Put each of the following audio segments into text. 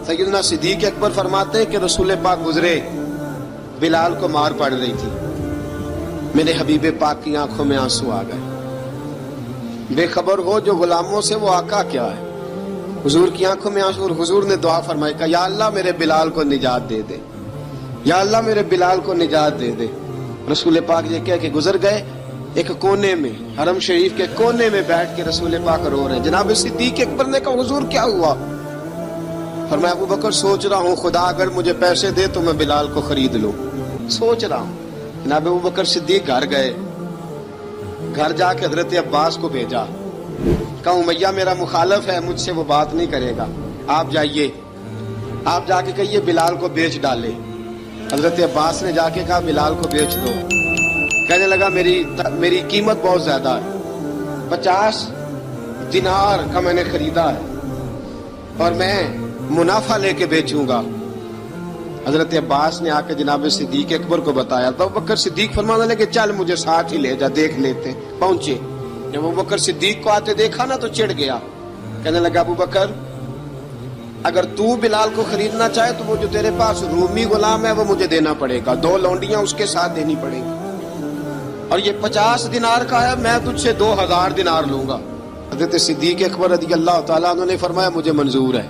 سیدنا صدیق اکبر فرماتے ہیں کہ رسول پاک گزرے، بلال کو مار پڑ رہی تھی، میرے حبیب پاک کی آنکھوں میں آنسو آ گئے۔ بے خبر ہو جو غلاموں سے وہ آقا کیا ہے، حضور کی آنکھوں میں آنسو، اور حضور نے دعا فرمائی کہ یا اللہ میرے بلال کو نجات دے دے، یا اللہ میرے بلال کو نجات دے دے۔ رسول پاک یہ کہہ کے گزر گئے، ایک کونے میں، حرم شریف کے کونے میں بیٹھ کے رسول پاک رو رہے ہیں۔ جناب صدیق اکبر نے کہا حضور کیا ہوا؟ فرمایا ابو بکر سوچ رہا ہوں خدا اگر مجھے پیسے دے تو میں بلال کو خرید لوں، سوچ رہا ہوں۔ جناب ابو بکر صدیق گھر گئے، گھر جا کے حضرت عباس کو بھیجا، کہا امیہ میرا مخالف ہے، مجھ سے وہ بات نہیں کرے گا، آپ جائیے، آپ جا کے کہیے بلال کو بیچ ڈالے۔ حضرت عباس نے جا کے کہا بلال کو بیچ دو۔ کہنے لگا میری قیمت بہت زیادہ ہے، 50 دینار کا میں نے خریدا ہے اور میں منافع لے کے بیچوں گا۔ حضرت عباس نے آ کے جناب صدیق اکبر کو بتایا تو ابو بکر صدیق فرمانے لگے چل مجھے ساتھ ہی لے جا، دیکھ لیتے۔ پہنچے، جب ابو بکر صدیق کو آتے دیکھا نا تو چڑ گیا، کہنے لگا ابو بکر اگر تو بلال کو خریدنا چاہے تو وہ جو تیرے پاس رومی غلام ہے وہ مجھے دینا پڑے گا، 2 لونڈیاں اس کے ساتھ دینی پڑے گی، اور یہ 50 دینار کا ہے، میں تجھ سے 2000 دینار لوں گا۔ حضرت صدیق اکبر رضی اللہ تعالیٰ عنہ نے فرمایا مجھے منظور ہے۔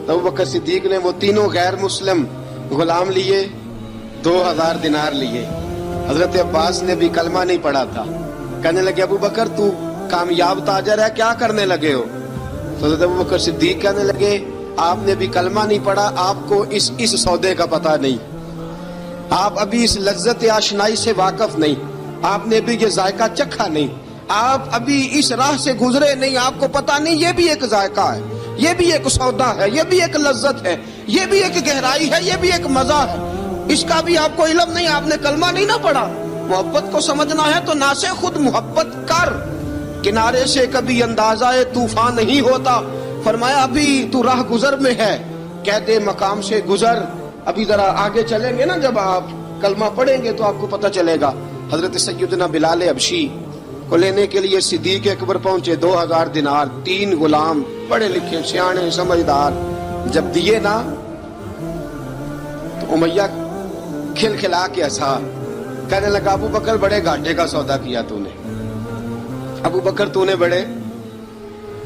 ابو بکر صدیق نے وہ تینوں غیر مسلم غلام لیے، 2000 دینار لیے۔ حضرت عباس نے بھی کلمہ نہیں پڑھا تھا، کہنے لگے ابو بکر تو کامیاب تاجر ہے، کیا کرنے لگے ہو؟ حضرت ابو بکر صدیق کہنے لگے آپ نے بھی کلمہ نہیں پڑھا، آپ کو اس سودے کا پتہ نہیں، آپ ابھی اس لذت آشنائی سے واقف نہیں، آپ نے بھی یہ ذائقہ چکھا نہیں، آپ ابھی اس راہ سے گزرے نہیں، آپ کو پتہ نہیں یہ بھی ایک ذائقہ ہے، یہ بھی ایک سودا ہے، یہ بھی ایک لذت ہے، یہ بھی ایک گہرائی ہے، یہ بھی ایک مزہ ہے، اس کا بھی آپ کو علم نہیں، آپ نے کلمہ نہیں نہ پڑھا۔ محبت کو سمجھنا ہے تو نہ سے خود محبت کر، کنارے سے کبھی اندازہ طوفان نہیں ہوتا۔ فرمایا ابھی تو راہ گزر میں ہے، کہتے مقام سے گزر، ابھی ذرا آگے چلیں گے نا، جب آپ کلمہ پڑھیں گے تو آپ کو پتہ چلے گا۔ حضرت سیدنا بلال حبشی کو لینے کے لیے صدیق اکبر پہنچے، 2000 دینار، 3 غلام پڑھے لکھے سیانے سمجھدار، جب دیے نا تو امیہ کھلکھلا کے ہنسا، کہنے لگا ابو بکر بڑے گھاٹے کا سودا کیا تو نے، ابو بکر تو نے بڑے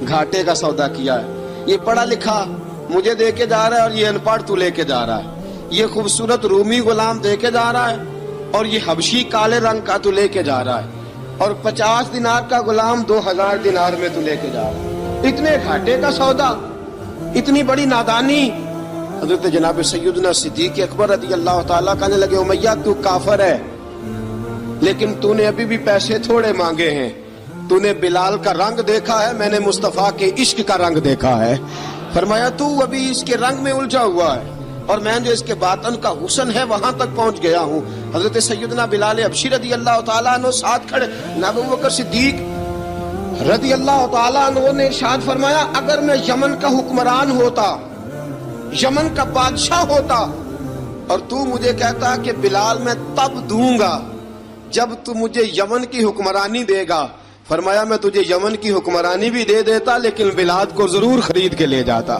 گھاٹے کا سودا کیا ہے، یہ پڑھا لکھا مجھے دے کے جا رہا ہے اور یہ ان پڑھ تو لے کے جا رہا ہے، یہ خوبصورت رومی غلام دے کے جا رہا ہے اور یہ حبشی کالے رنگ کا تو لے کے جا رہا ہے، اور 50 دینار کا غلام 2000 دینار میں تو لے کے جا رہا ہے، اتنے گھاٹے کا سودا، اتنی بڑی نادانی۔ حضرت جناب سیدنا صدیق اکبر رضی اللہ تعالیٰ کہنے لگے امیہ تو کافر ہے، لیکن تو نے ابھی بھی پیسے تھوڑے مانگے ہیں، تو نے بلال کا رنگ دیکھا ہے، میں نے مصطفیٰ کے عشق کا رنگ دیکھا ہے۔ فرمایا تو ابھی اس کے رنگ میں الجھا ہوا ہے، اور میں جو اس کے باطن کا حسن ہے وہاں تک پہنچ گیا ہوں۔ حضرت سیدنا بلال حبشی رضی اللہ تعالیٰ عنہ ساتھ کھڑے، جناب ابو بکر صدیق رضی اللہ تعالیٰ عنہ نے ارشاد فرمایا اگر میں یمن کا حکمران ہوتا، یمن کا بادشاہ ہوتا، اور تو مجھے کہتا کہ بلال میں تب دوں گا جب تو مجھے یمن کی حکمرانی دے گا، فرمایا میں تجھے یمن کی حکمرانی بھی دے دیتا لیکن بلال کو ضرور خرید کے لے جاتا۔